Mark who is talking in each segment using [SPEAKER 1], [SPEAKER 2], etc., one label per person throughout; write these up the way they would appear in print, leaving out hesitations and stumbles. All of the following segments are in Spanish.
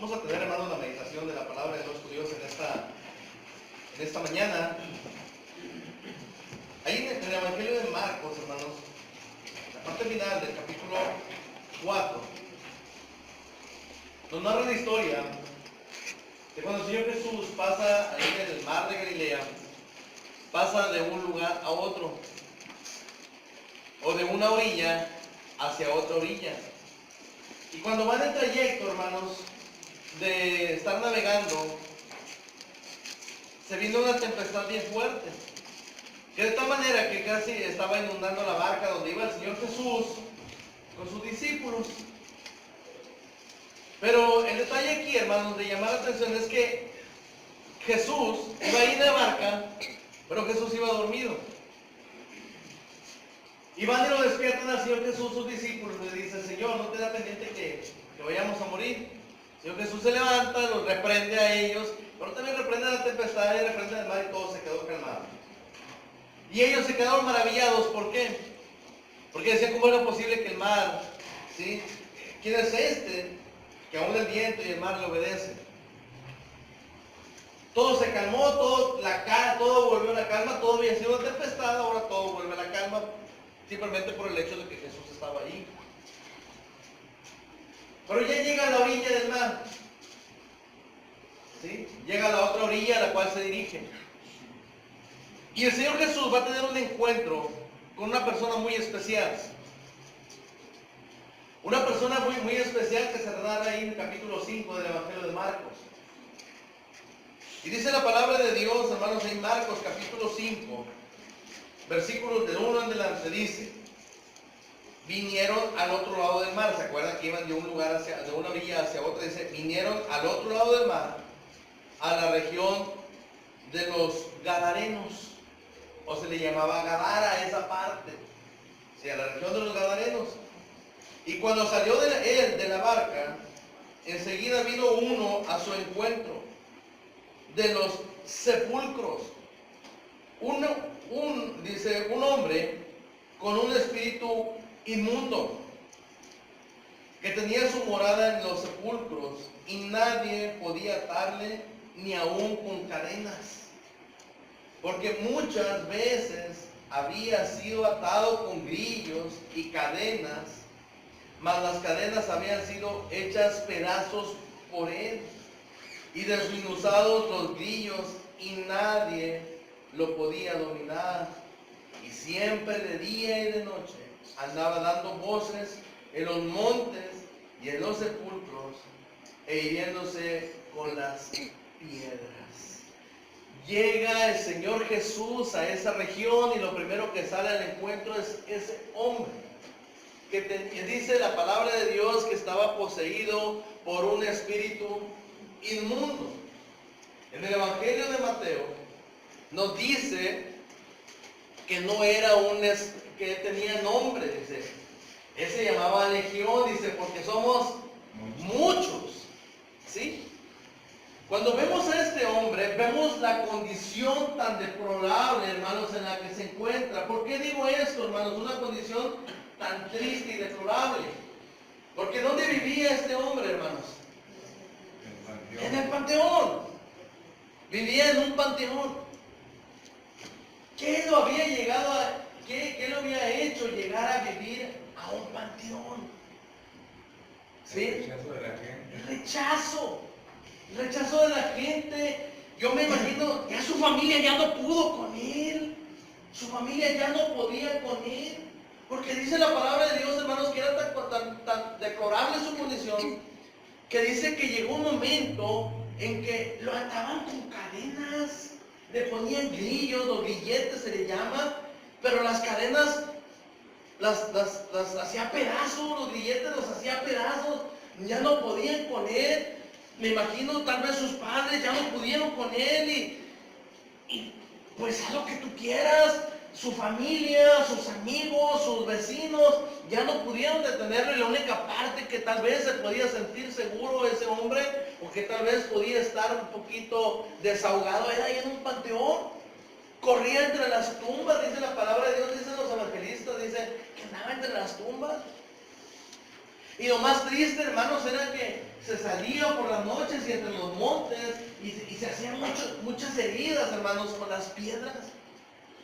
[SPEAKER 1] Vamos a tener, hermanos, la meditación de la palabra de Dios en esta mañana. Ahí en el Evangelio de Marcos, hermanos, la parte final del capítulo 4, nos narra la historia de cuando el Señor Jesús pasa ahí en el mar de Galilea, pasa de un lugar a otro, o de una orilla hacia otra orilla. Y cuando van en trayecto, hermanos, de estar navegando, se vino una tempestad bien fuerte, que de tal manera que casi estaba inundando la barca donde iba el Señor Jesús con sus discípulos. Pero el detalle aquí, hermanos, de llamar la atención es que Jesús iba ahí en la barca, pero Jesús iba dormido. Y van y lo despiertan al Señor Jesús, sus discípulos, y le dicen: Señor, ¿no te da pendiente que vayamos a morir? El Señor Jesús se levanta, los reprende a ellos, pero también reprende a la tempestad y reprende al mar, y todo se quedó calmado. Y ellos se quedaron maravillados. ¿Por qué? Porque decían: ¿cómo era posible que el mar, ¿sí? ¿Quién es este que aún el viento y el mar le obedecen? Todo se calmó, todo volvió a la calma. Todo había sido una tempestad, ahora todo vuelve a la calma, simplemente por el hecho de que Jesús estaba ahí. Pero ya llega a la orilla del mar, ¿sí? Llega a la otra orilla a la cual se dirige. Y el Señor Jesús va a tener un encuentro con una persona muy especial. Una persona muy, muy especial que se narra ahí en el capítulo 5 del Evangelio de Marcos. Y dice la palabra de Dios, hermanos, en Marcos capítulo 5, versículos del 1 en adelante, dice: vinieron al otro lado del mar. ¿Se acuerdan que iban de un lugar de una orilla hacia otra? Dice: vinieron al otro lado del mar, a la región de los Gadarenos, o se le llamaba Gadara a esa parte, sí, a la región de los Gadarenos. Y cuando salió él de la barca, enseguida vino uno a su encuentro de los sepulcros, dice, un hombre con un espíritu inmundo, que tenía su morada en los sepulcros, y nadie podía atarle, ni aun con cadenas, porque muchas veces había sido atado con grillos y cadenas, mas las cadenas habían sido hechas pedazos por él, y desmenuzados los grillos, y nadie lo podía dominar. Y siempre de día y de noche andaba dando voces en los montes y en los sepulcros, e hiriéndose con las piedras. Llega el Señor Jesús a esa región, y lo primero que sale al encuentro es ese hombre que dice la palabra de Dios que estaba poseído por un espíritu inmundo. En el Evangelio de Mateo nos dice que no era que tenía nombre, dice. Él se llamaba Legión, dice, porque somos muchos, ¿sí? Cuando vemos a este hombre, vemos la condición tan deplorable, hermanos, en la que se encuentra. ¿Por qué digo esto, hermanos? Una condición tan triste y deplorable. Porque ¿dónde vivía este hombre, hermanos? En el panteón. Vivía en un panteón. ¿Qué lo había qué lo había hecho llegar a vivir a un panteón? ¿Sí?
[SPEAKER 2] El rechazo de la gente.
[SPEAKER 1] El rechazo de la gente. Yo me imagino, ya su familia ya no pudo con él. Su familia ya no podía con él. Porque dice la palabra de Dios, hermanos, que era tan deplorable su condición, que dice que llegó un momento en que lo ataban con cadenas, le ponían grillos, los grilletes se le llama, pero las cadenas las hacía pedazos, los grilletes los hacía pedazos, ya no podían con él. Me imagino, tal vez sus padres ya no pudieron con él, y pues haz lo que tú quieras. Su familia, sus amigos, sus vecinos ya no pudieron detenerlo, y la única parte que tal vez se podía sentir seguro ese hombre, o que tal vez podía estar un poquito desahogado, era ahí en un panteón. Corría entre las tumbas, dice la palabra de Dios, dicen los evangelistas, dice que andaba entre las tumbas. Y lo más triste, hermanos, era que se salía por las noches y entre los montes y se hacían muchas heridas, hermanos, con las piedras.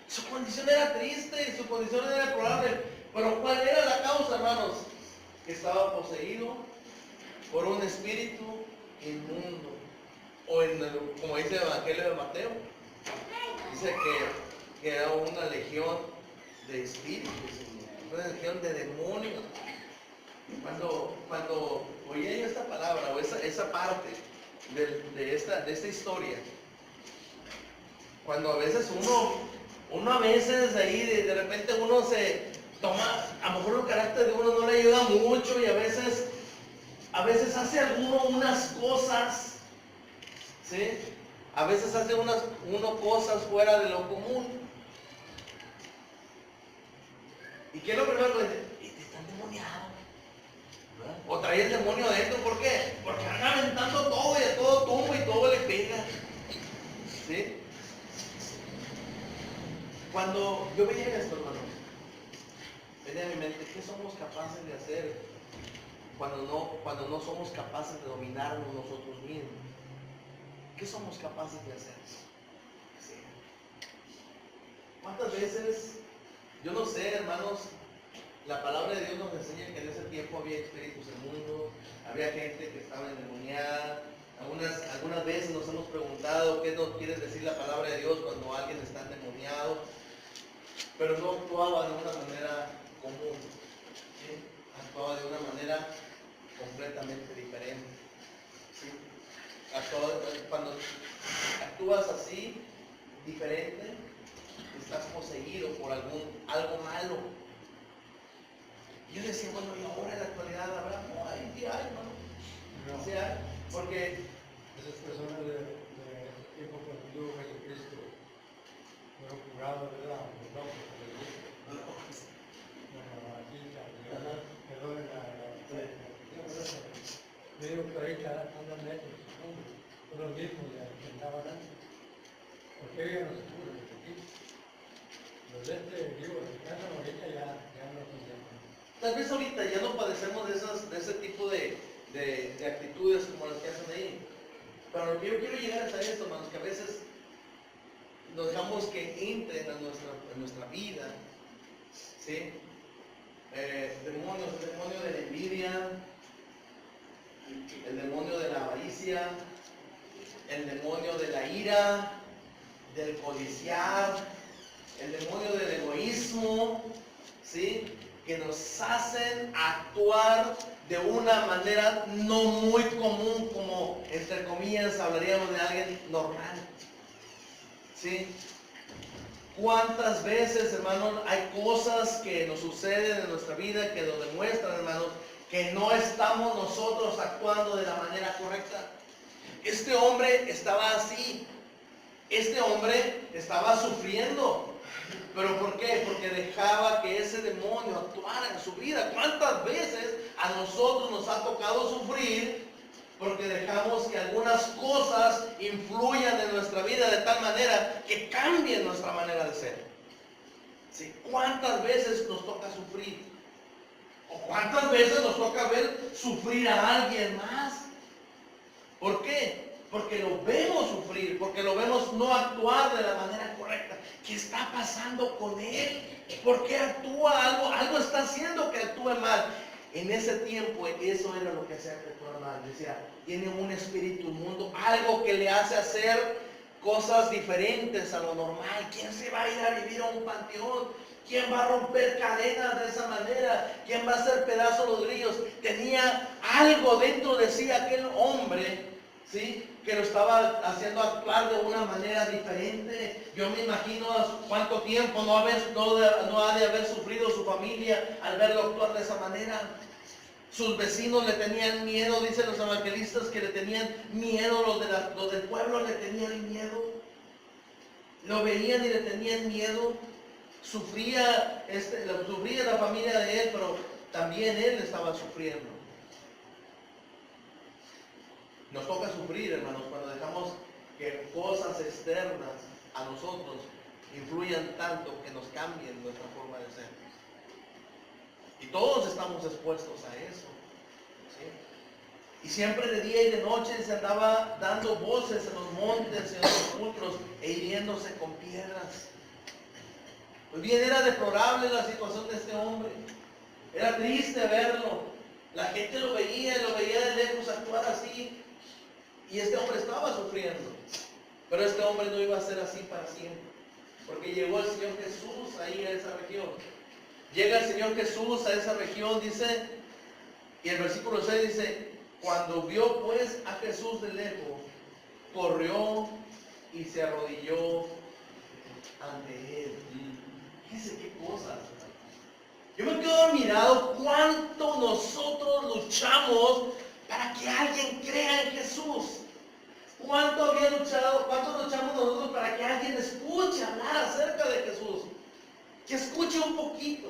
[SPEAKER 1] Su condición era triste, su condición era deplorable. Pero ¿cuál era la causa, hermanos? Que estaba poseído por un espíritu inmundo. O como dice el Evangelio de Mateo, dice que era una legión de espíritus, una legión de demonios. Cuando oía yo esta palabra o esa parte de esta historia, cuando a veces uno a veces ahí de repente uno se toma, a lo mejor el carácter de uno no le ayuda mucho y a veces hace unas cosas, ¿sí? A veces hace uno cosas fuera de lo común. ¿Y qué es lo primero que dice? Está endemoniado. O trae el demonio adentro, ¿por qué? Porque anda aventando todo y a todo tumba y todo le pega. ¿Sí? Cuando yo veía esto, hermano, venía a mi mente, ¿qué somos capaces de hacer cuando no somos capaces de dominarnos nosotros mismos? ¿Qué somos capaces de hacer? Sí. ¿Cuántas veces, yo no sé, hermanos, la palabra de Dios nos enseña que en ese tiempo había espíritus inmundos, había gente que estaba endemoniada? Algunas veces nos hemos preguntado qué nos quiere decir la palabra de Dios cuando alguien está endemoniado, pero no actuaba de una manera común, ¿sí? Actuaba de una manera completamente diferente, ¿sí? Cuando actúas así, diferente, estás poseído por algo malo. Yo decía, bueno, y ahora en la actualidad habrá, no hay, sí hay, hermano. No. Sí hay, porque
[SPEAKER 2] esas personas de tiempo cuando tuvo Jesucristo fueron curados, ¿verdad? Yo digo que ahorita andan metros, son los mismos que estaban antes. ¿Por qué ellos no se curan? Los de digo, los que andan ahorita ya no funcionan.
[SPEAKER 1] Tal vez ahorita ya no padecemos de ese tipo de actitudes como las que hacen ahí. Pero lo que yo quiero llegar es a esto, hermanos, que a veces nos dejamos que entren en nuestra vida, ¿sí? Demonios, el demonio de la envidia, el demonio de la avaricia, el demonio de la ira, del codiciar, el demonio del egoísmo, ¿sí? Que nos hacen actuar de una manera no muy común, como entre comillas hablaríamos de alguien normal, ¿sí? ¿Cuántas veces, hermanos, hay cosas que nos suceden en nuestra vida que nos demuestran, hermanos, que no estamos nosotros actuando de la manera correcta? Este hombre estaba así, este hombre estaba sufriendo. ¿Pero por qué? Porque dejaba que ese demonio actuara en su vida. ¿Cuántas veces a nosotros nos ha tocado sufrir porque dejamos que algunas cosas influyan en nuestra vida de tal manera que cambien nuestra manera de ser? ¿Sí? ¿Cuántas veces nos toca sufrir? ¿O cuántas veces nos toca ver sufrir a alguien más? ¿Por qué? Porque lo vemos sufrir, porque lo vemos no actuar de la manera correcta. ¿Qué está pasando con él? ¿Por qué actúa algo está haciendo que actúe mal? En ese tiempo eso era lo que hacía que actuara mal. Decía, tiene un espíritu inmundo, algo que le hace hacer cosas diferentes a lo normal. ¿Quién se va a ir a vivir a un panteón? ¿Quién va a romper cadenas de esa manera? ¿Quién va a hacer pedazos los grillos? Tenía algo dentro de sí aquel hombre, ¿sí? Que lo estaba haciendo actuar de una manera diferente. Yo me imagino cuánto tiempo no ha de haber sufrido su familia al verlo actuar de esa manera. Sus vecinos le tenían miedo, dicen los evangelistas que le tenían miedo, los del pueblo le tenían miedo. Lo veían y le tenían miedo. Sufría la familia de él, pero también él estaba sufriendo. Nos toca sufrir, hermanos, cuando dejamos que cosas externas a nosotros influyan tanto que nos cambien nuestra forma de ser. Y todos estamos expuestos a eso. ¿sí? Y siempre de día y de noche se andaba dando voces en los montes, en los sepulcros, e hiriéndose con piedras. Pues bien, era deplorable la situación de este hombre. Era triste verlo. La gente lo veía de lejos actuar así. Y este hombre estaba sufriendo. Pero este hombre no iba a ser así para siempre. Porque llegó el Señor Jesús ahí a esa región. Llega el Señor Jesús a esa región, dice, y el versículo 6 dice, cuando vio pues a Jesús de lejos, corrió y se arrodilló ante él. Fíjense qué cosas. Yo me quedo admirado cuánto nosotros luchamos para que alguien crea en Jesús. ¿Cuánto luchamos nosotros para que alguien escuche hablar acerca de Jesús? Que escuche un poquito,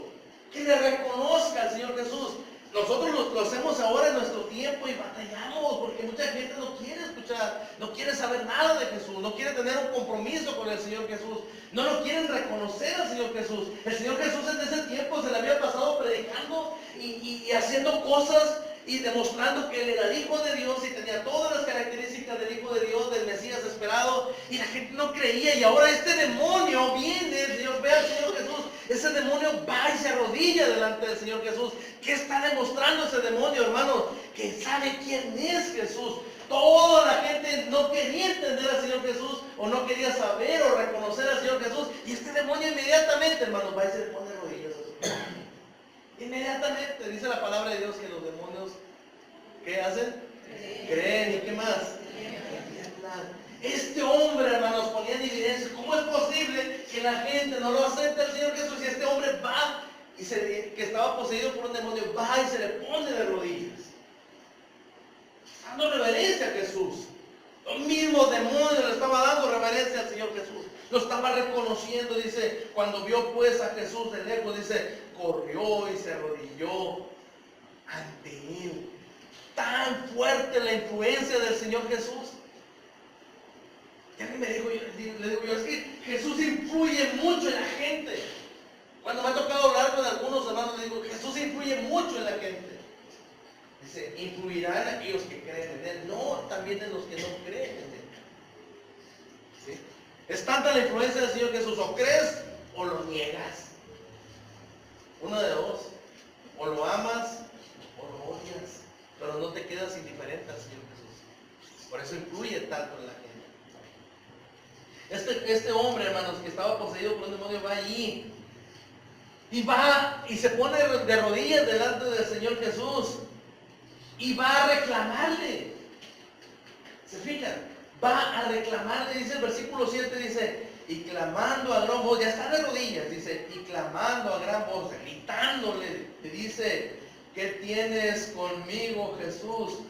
[SPEAKER 1] que le reconozca al Señor Jesús. Nosotros lo hacemos ahora en nuestro tiempo y batallamos porque mucha gente no quiere escuchar, no quiere saber nada de Jesús, no quiere tener un compromiso con el Señor Jesús, no lo quieren reconocer al Señor Jesús. El Señor Jesús en ese tiempo se le había pasado predicando y haciendo cosas y demostrando que Él era el Hijo de Dios y tenía todas las características del Hijo de Dios, del Mesías esperado, y la gente no creía. Y ahora este demonio viene, el Señor ve al Señor Jesús, ese demonio va y se arrodilla delante del Señor Jesús. ¿Qué está demostrando ese demonio, hermano? Que sabe quién es Jesús. Toda la gente no quería entender al Señor Jesús, o no quería saber o reconocer al Señor Jesús, y este demonio inmediatamente, hermano, va y se le pone rodillas a su padre. Inmediatamente dice la palabra de Dios que los demonios, ¿qué hacen? Creen. ¿Y qué más? Este hombre, hermanos, ponía en evidencia cómo es posible que la gente no lo acepte al Señor Jesús, y este hombre va y que estaba poseído por un demonio, va y se le pone de rodillas, dando reverencia a Jesús. Los mismos demonios le estaba dando reverencia al Señor Jesús, lo estaba reconociendo. Dice, cuando vio pues a Jesús de lejos, dice, corrió y se arrodilló ante él. Tan fuerte la influencia del Señor Jesús. Y a mí le digo yo, es que Jesús influye mucho en la gente. Cuando me ha tocado hablar con algunos hermanos, le digo, Jesús influye mucho en la gente. Dice, influirá en aquellos que creen en Él, no también en los que no creen en Él. ¿Sí? Es tanta la influencia del Señor Jesús, o crees o lo niegas. Uno de dos, o lo amas o lo odias, pero no te quedas indiferente al Señor Jesús. Por eso influye tanto en la gente. Este hombre, hermanos, que estaba poseído por un demonio, va allí y va y se pone de rodillas delante del Señor Jesús y va a reclamarle. ¿Se fijan? Va a reclamarle, dice el versículo 7, dice, y clamando a gran voz, ya está de rodillas, dice, y clamando a gran voz, gritándole, le dice, ¿qué tienes conmigo, Jesús,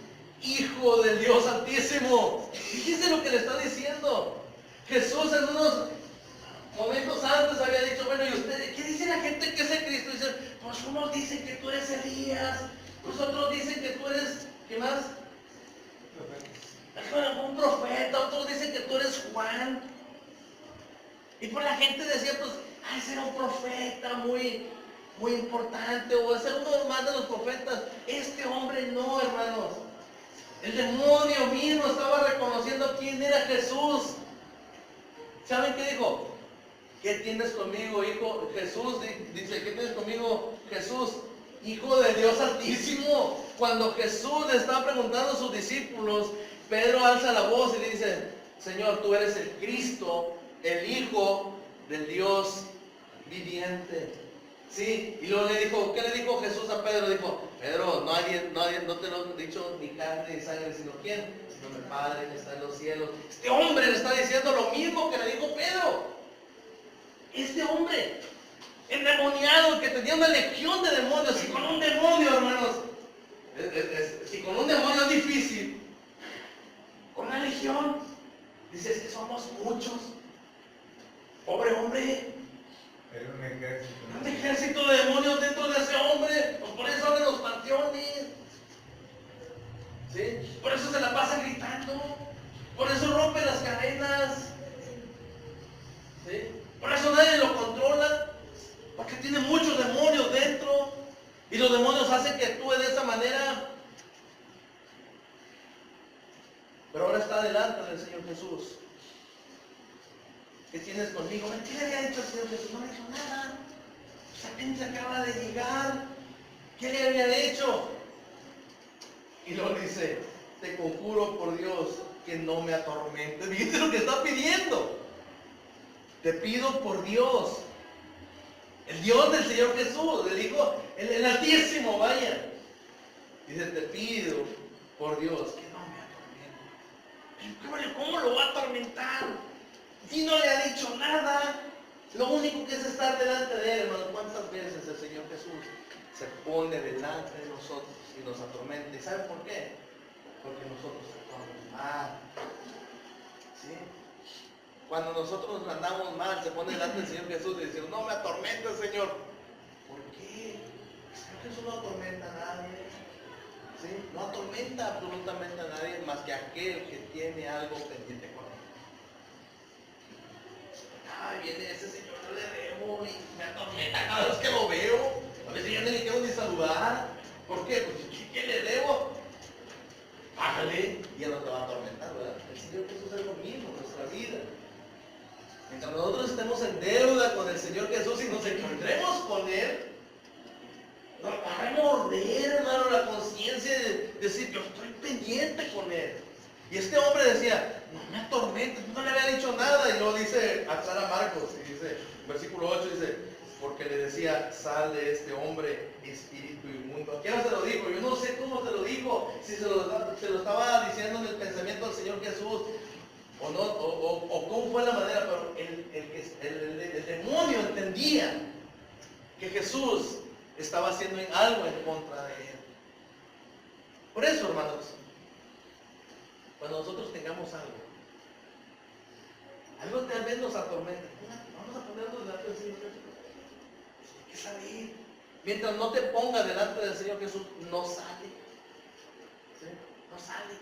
[SPEAKER 1] Hijo del Dios Altísimo? Fíjense lo que le está diciendo. Jesús en unos momentos antes había dicho, bueno, ¿y ustedes qué dice la gente que es el Cristo? Dicen, pues unos dicen que tú eres Elías, pues otros dicen que tú eres, ¿qué más? Un profeta, otros dicen que tú eres Juan. Y pues la gente decía, pues, ese era un profeta muy importante, o ese era uno más de los profetas. Este hombre no, hermanos. El demonio mismo estaba reconociendo quién era Jesús. ¿Saben qué dijo? ¿Qué tienes conmigo, hijo? Jesús dice, ¿qué tienes conmigo, Jesús? Hijo de Dios Altísimo. Cuando Jesús le estaba preguntando a sus discípulos, Pedro alza la voz y le dice, Señor, tú eres el Cristo, el Hijo del Dios viviente. Sí, y luego le dijo, ¿qué le dijo Jesús a Pedro? Dijo, Pedro, nadie no te lo he dicho ni carne ni sangre, sino quién, sino mi Padre que está en los cielos. Este hombre le está diciendo lo mismo que le dijo Pedro. Este hombre, endemoniado, que tenía una legión de demonios, y con un demonio, hermanos, si con un demonio es difícil, con una legión, dices que somos muchos. Pobre hombre.
[SPEAKER 3] Era un ejército.
[SPEAKER 1] Un ejército de demonios dentro de ese hombre. Pues por eso abren los panteones. ¿Sí? Por eso se la pasa gritando. Por eso rompe las cadenas. ¿Sí? Por eso nadie lo controla. Porque tiene muchos demonios dentro. Y los demonios hacen que actúe de esa manera. delante del Señor Jesús. ¿Qué tienes conmigo? ¿Qué le había dicho al Señor Jesús? No le dijo nada. Pues apenas acaba de llegar. ¿Qué le había hecho? Y luego dice, te conjuro por Dios que no me atormentes. Fíjate lo que está pidiendo. Te pido por Dios, el Dios del Señor Jesús, le dijo, el Altísimo, vaya. Dice, te pido por Dios que no me atormente. ¿Cómo lo va a atormentar? Si no le ha dicho nada. Lo único que es estar delante de él, hermano. ¿Cuántas veces el Señor Jesús se pone delante de nosotros y nos atormenta? ¿Y saben por qué? Porque nosotros actuamos mal. ¿Sí? Cuando nosotros andamos mal, se pone delante del Señor Jesús y dice, no me atormenta, Señor. ¿Por qué? El Señor Jesús no atormenta a nadie. ¿Sí? No atormenta absolutamente a nadie más que aquel que tiene algo pendiente con él. Ay, viene ese señor, yo le debo y me atormenta cada vez que lo veo. A veces ya ni le quiero ni saludar. ¿Por qué? Pues, ¿qué le debo? Págale y ya no te va a atormentar, ¿verdad? El Señor Jesús es lo mismo en nuestra vida. Mientras nosotros estemos en deuda con el Señor Jesús y nos encontremos con Él, nos va a morder, hermano, la conciencia de decir, yo estoy pendiente con Él. Y este hombre decía, no me atormentes, no le había dicho nada. Y luego dice, aclara Marcos, y dice, versículo 8, dice, porque le decía, sal de este hombre, espíritu inmundo. ¿A quién se lo dijo? Yo no sé cómo se lo dijo, si se lo estaba diciendo en el pensamiento del Señor Jesús, o no, o cómo fue la manera, pero el demonio entendía que Jesús estaba haciendo algo en contra de él. Por eso, hermanos, cuando nosotros tengamos algo tal vez nos atormenta, vamos a ponernos delante del Señor Jesús. Hay que salir. Mientras no te pongas delante del Señor Jesús, no sale. ¿Sí? No sale.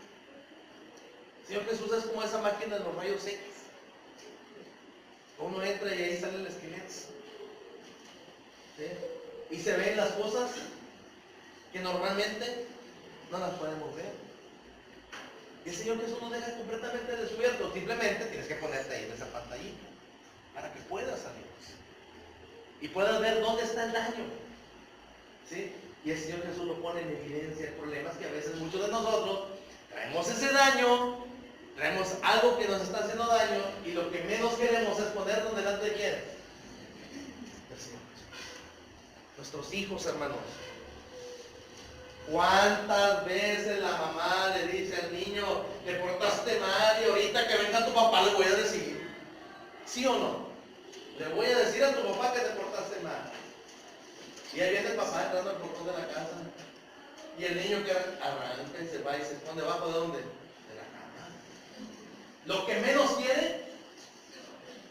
[SPEAKER 1] El Señor Jesús es como esa máquina de los rayos X. Uno entra y ahí sale el esqueleto. ¿Sí? Y se ven las cosas que normalmente no las podemos ver. Y el Señor Jesús nos deja completamente descubierto. Simplemente tienes que ponerte ahí en esa pantallita para que puedas salir y puedas ver dónde está el daño. ¿Sí? Y el Señor Jesús lo pone en evidencia. El problema es que a veces muchos de nosotros traemos ese daño, traemos algo que nos está haciendo daño y lo que menos queremos es ponernos delante de quién. Del Señor Jesús. Nuestros hijos, hermanos. ¿Cuántas veces la mamá le dice al niño, te portaste mal y ahorita que venga tu papá le voy a decir? ¿Sí o no? Le voy a decir a tu papá que te portaste mal. Y ahí viene el papá entrando al portón de la casa. Y el niño que arranca y se va y se esconde debajo de dónde? De la cama. Lo que menos quiere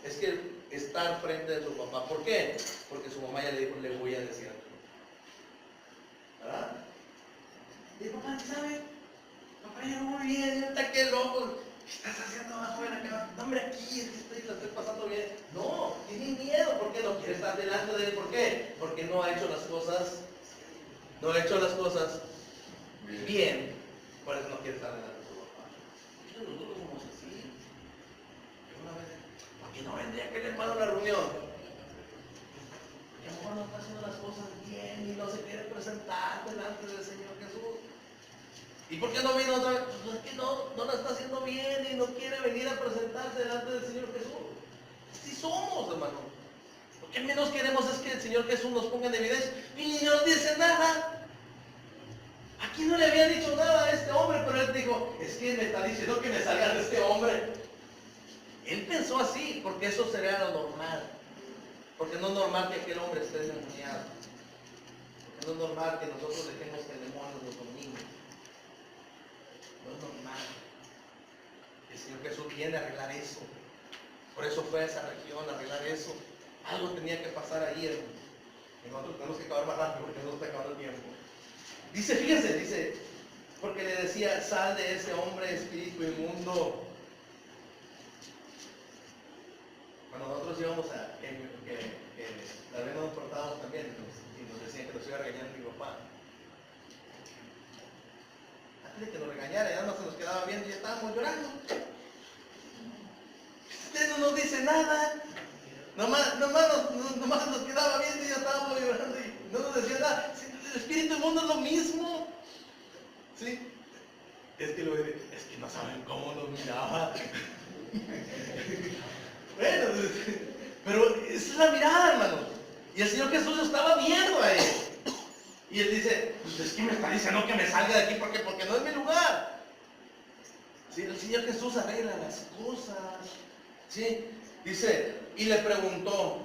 [SPEAKER 1] es que estar frente de su papá. ¿Por qué? Porque su mamá ya le dijo, le voy a decir a tu papá. ¿Verdad? Y el papá, ¿sabe? Papá, yo muy bien, ahorita qué loco. ¿Qué estás haciendo abajo de la cama? No, hombre, aquí la estoy pasando bien. No, tiene miedo porque no quiere estar delante de él. ¿Por qué? Porque no ha hecho las cosas, bien. Por eso no quiere estar delante de su papá. Nosotros somos así. Una vez, ¿por qué no vendría aquel hermano a la reunión? Porque a lo mejor no está haciendo las cosas bien y no se quiere presentar delante del Señor Jesús. ¿Y por qué no vino otra vez? Pues es que no la está haciendo bien y no quiere venir a presentarse delante del Señor Jesús. Así somos, hermano. Lo que menos queremos es que el Señor Jesús nos ponga en evidencia y ni nos dice nada. Aquí no le había dicho nada a este hombre, pero él dijo, es que me está diciendo que me salga de este hombre. Él pensó así, porque eso sería lo normal. Porque no es normal que aquel hombre esté endemoniado. Porque no es normal que nosotros dejemos que el demonio nos domine. No es normal. El Señor Jesús viene a arreglar eso. Por eso fue a esa región a arreglar eso. Algo tenía que pasar ahí, hermano. Y nosotros tenemos que acabar más rápido porque no está acabando el tiempo. Dice, fíjense, dice, porque le decía, sal de ese hombre, espíritu inmundo. Cuando nosotros íbamos a, tal vez nos portábamos también, y nos decían que nos iba a regañar mi papá. Antes de que nos regañara, ya no se nos quedaba viendo y ya estábamos llorando. dice nada. Nomás nos quedaba viendo y ya estábamos llorando y no nos decía nada. Sí, el espíritu inmundo es lo mismo. ¿Sí? Es que no saben cómo nos miraba. Bueno, pero esa es la mirada, hermano. Y el Señor Jesús estaba viendo a él. Y él dice, pues es que me está diciendo que me salga de aquí porque no es mi lugar. ¿Sí? El Señor Jesús arregla las cosas. ¿Sí? Dice, y le preguntó,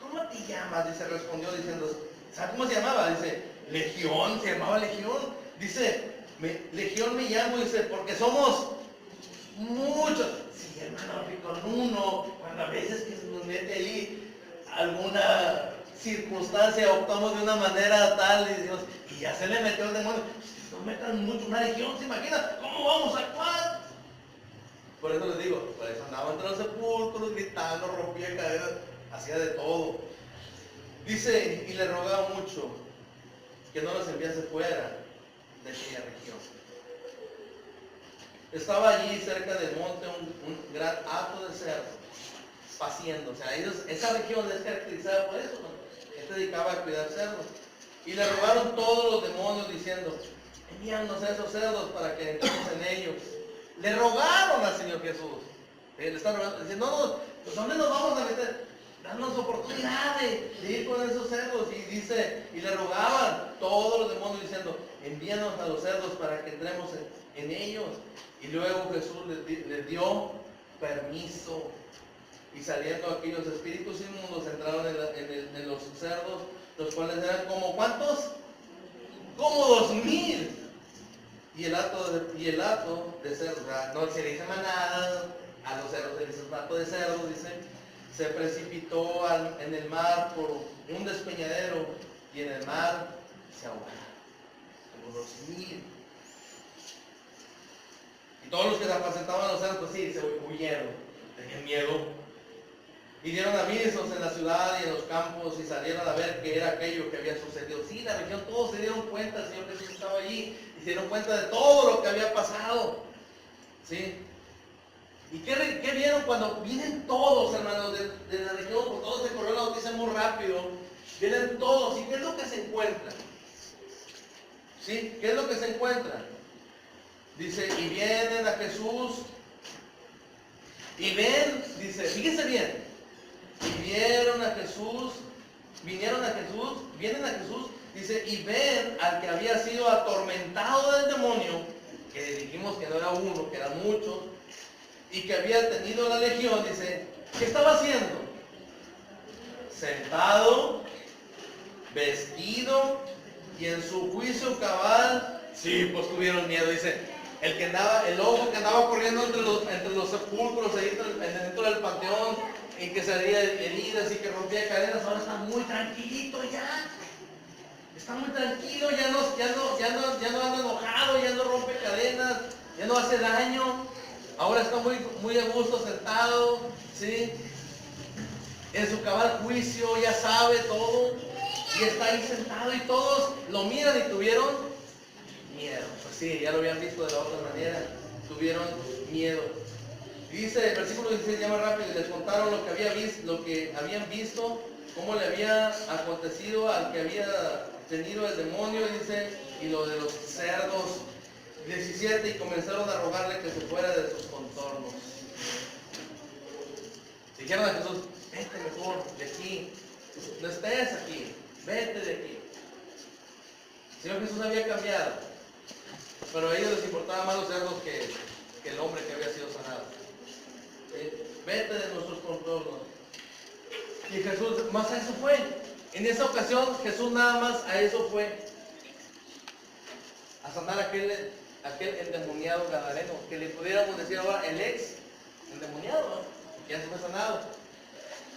[SPEAKER 1] ¿cómo te llamas? Dice, respondió diciendo, ¿sabe cómo se llamaba? Dice, Legión, se llamaba Legión. Dice, Legión me llamo, dice, porque somos muchos. Sí, hermano, con uno, cuando a veces que se nos mete ahí alguna circunstancia, optamos de una manera tal y decimos, y ya se le metió el demonio. Si nos metan mucho, una legión, ¿se imagina? ¿Cómo vamos a actuar? Por eso les digo, por eso andaba entre los sepulcros, gritando, rompía cadenas, hacía de todo. Dice, y le rogaba mucho que no los enviase fuera de aquella región. Estaba allí cerca del monte un gran hato de cerdos, paciendo. O sea, esa región es caracterizada por eso, ¿no? Él se dedicaba a cuidar cerdos. Y le rogaron todos los demonios diciendo, envíanos a esos cerdos para que entremos en ellos. Le rogaron al Señor Jesús. Le están rogando, diciendo, no, pues ¿dónde nos vamos a meter? Danos oportunidad de ir con esos cerdos. Y dice, y le rogaban todos los demonios diciendo, envíanos a los cerdos para que entremos en ellos. Y luego Jesús les dio permiso. Y saliendo aquellos espíritus inmundos entraron en los cerdos, los cuales eran como ¿cuántos? Como 2,000. Y el hato de cerdos, no se le dice manada, a los cerdos se le dice un hato de cerdos, dice, se precipitó en el mar por un despeñadero y en el mar se ahogaron, como 2,000. Y todos los que se apacentaban los cerdos, pues sí, se huyeron, tenían miedo. Y dieron avisos en la ciudad y en los campos y salieron a ver qué era aquello que había sucedido. Sí, la región, todos se dieron cuenta, el Señor Jesús estaba allí y se dieron cuenta de todo lo que había pasado. ¿Sí? ¿Y qué vieron cuando vienen todos, hermanos, de la región? Por todos se corrió la noticia muy rápido. Vienen todos. ¿Y qué es lo que se encuentra? ¿Sí? ¿Qué es lo que se encuentra? Dice, y vienen a Jesús y ven, dice, fíjense bien. Y vinieron a Jesús, vienen a Jesús, dice, y ven al que había sido atormentado del demonio, que dijimos que no era uno, que eran muchos, y que había tenido la legión, dice, ¿qué estaba haciendo? Sentado, vestido, y en su juicio cabal, sí, pues tuvieron miedo, dice, el lobo que andaba corriendo entre los sepulcros, ahí dentro del panteón, y que salía heridas y que rompía cadenas, ahora está muy tranquilito ya. Está muy tranquilo, ya no anda enojado, ya no rompe cadenas, ya no hace daño. Ahora está muy a gusto sentado, ¿sí? En su cabal juicio, ya sabe todo. Y está ahí sentado y todos lo miran y tuvieron miedo. Pues sí, ya lo habían visto de la otra manera. Tuvieron miedo. Dice el versículo 16, ya más rápido, y les contaron lo que habían visto, cómo le había acontecido al que había tenido el demonio, dice, y lo de los cerdos. 17, y comenzaron a rogarle que se fuera de sus contornos. Dijeron a Jesús, vete mejor de aquí, no estés aquí, vete de aquí. El Señor Jesús había cambiado, pero a ellos les importaban más los cerdos que el hombre que había sido sanado. Vete de nuestros contornos. Y Jesús más a eso fue. En esa ocasión Jesús nada más a eso fue. A sanar aquel endemoniado gadareno, que le pudiéramos decir ahora el ex endemoniado, ¿no? Ya se fue sanado.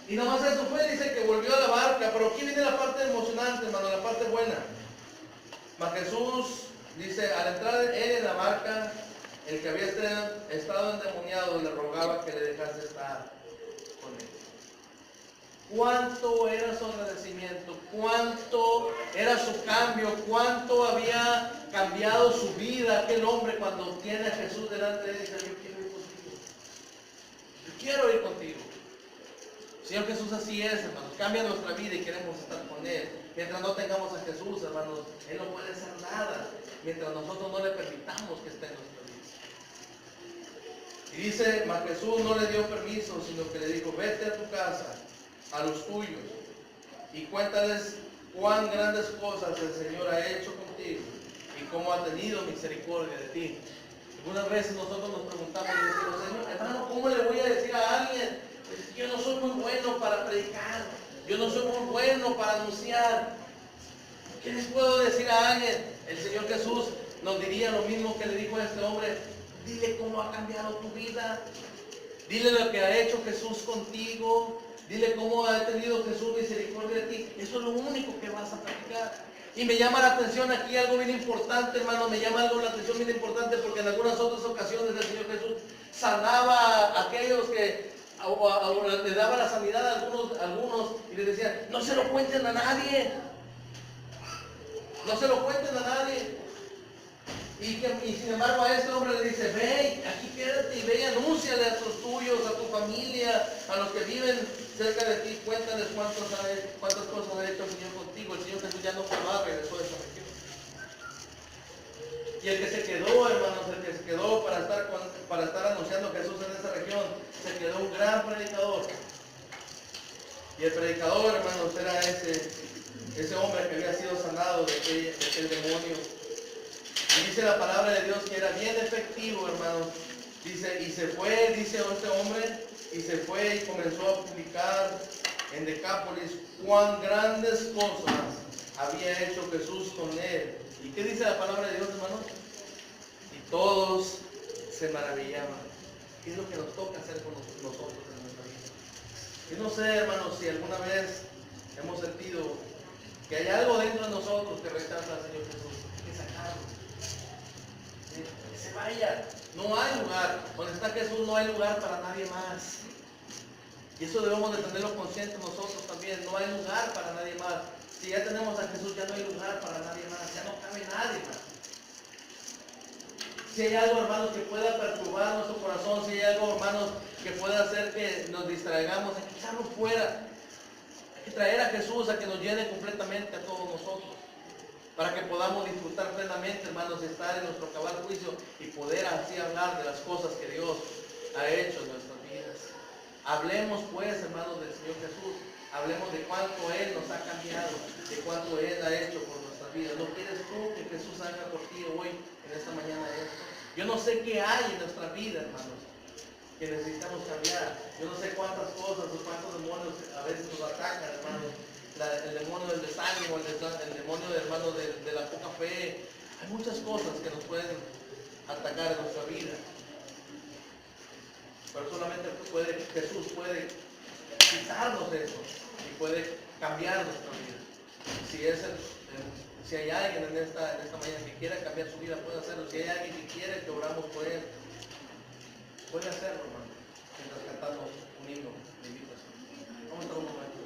[SPEAKER 1] Y nada más a eso fue, dice que volvió a la barca. Pero aquí viene la parte emocionante, hermano, la parte buena. Mas Jesús dice, al entrar él en la barca, el que había estado endemoniado le rogaba que le dejase estar con él. ¿Cuánto era su agradecimiento? ¿Cuánto era su cambio? ¿Cuánto había cambiado su vida aquel hombre cuando tiene a Jesús delante de él y dice, yo quiero ir contigo? Yo quiero ir contigo. Señor Jesús así es, hermanos. Cambia nuestra vida y queremos estar con Él. Mientras no tengamos a Jesús, hermanos, Él no puede hacer nada. Mientras nosotros no le permitamos que esté en nuestra vida. Y dice, mas Jesús no le dio permiso, sino que le dijo, vete a tu casa, a los tuyos, y cuéntales cuán grandes cosas el Señor ha hecho contigo y cómo ha tenido misericordia de ti. Algunas veces nosotros nos preguntamos y decimos, Señor, hermano, ¿cómo le voy a decir a alguien? Pues yo no soy muy bueno para predicar, yo no soy muy bueno para anunciar. ¿Qué les puedo decir a alguien? El Señor Jesús nos diría lo mismo que le dijo a este hombre. Dile cómo ha cambiado tu vida. Dile lo que ha hecho Jesús contigo. Dile cómo ha tenido Jesús misericordia de ti. Eso es lo único que vas a practicar. Y me llama la atención aquí algo bien importante, hermano. Me llama algo la atención bien importante porque en algunas otras ocasiones el Señor Jesús sanaba a aquellos que le daba la sanidad a algunos y les decía, no se lo cuenten a nadie. No se lo cuenten a nadie. Y sin embargo a este hombre le dice, ve, aquí quédate y ve y anúnciale a tus tuyos, a tu familia, a los que viven cerca de ti, cuéntales cuántas cosas ha hecho el Señor contigo. El Señor Jesús ya no estaba, regresó de esa región. Y el que se quedó, hermanos, el que se quedó para estar anunciando a Jesús en esa región, se quedó un gran predicador. Y el predicador, hermanos, era ese hombre que había sido sanado de aquel demonio. Y dice la palabra de Dios que era bien efectivo, hermanos. Dice, y se fue, dice este hombre, y se fue y comenzó a publicar en Decápolis cuán grandes cosas había hecho Jesús con él. ¿Y qué dice la palabra de Dios, hermanos? Y todos se maravillaban. ¿Qué es lo que nos toca hacer con nosotros en nuestra vida? Yo no sé, hermanos, si alguna vez hemos sentido que hay algo dentro de nosotros que rechaza al Señor Jesús. Hay que sacarlo. Que se vaya. No hay lugar. Donde está Jesús no hay lugar para nadie más. Y eso debemos de tenerlo consciente nosotros también. No hay lugar para nadie más. Si ya tenemos a Jesús, ya no hay lugar para nadie más. Ya no cabe nadie más. Si hay algo, hermanos, que pueda perturbar nuestro corazón, si hay algo, hermanos, que pueda hacer que nos distraigamos, hay que echarlo fuera. Hay que traer a Jesús a que nos llene completamente a todos nosotros. Para que podamos disfrutar plenamente, hermanos, de estar en nuestro cabal juicio y poder así hablar de las cosas que Dios ha hecho en nuestras vidas. Hablemos pues, hermanos, del Señor Jesús. Hablemos de cuánto Él nos ha cambiado, de cuánto Él ha hecho por nuestras vidas. ¿No quieres tú que Jesús haga por ti hoy, en esta mañana esto? Yo no sé qué hay en nuestra vida, hermanos, que necesitamos cambiar. Yo no sé cuántas cosas o cuántos demonios a veces nos atacan, hermanos. El demonio del desánimo, el demonio, hermanos, de la poca fe. Hay muchas cosas que nos pueden atacar en nuestra vida. Pero solamente Jesús puede quitarnos eso y puede cambiar nuestra vida. Si hay alguien en esta mañana que quiera cambiar su vida, puede hacerlo. Si hay alguien que quiere que oramos por él, puede hacerlo, hermano. Mientras cantamos un himno de invitación. Vamos a estar un momento.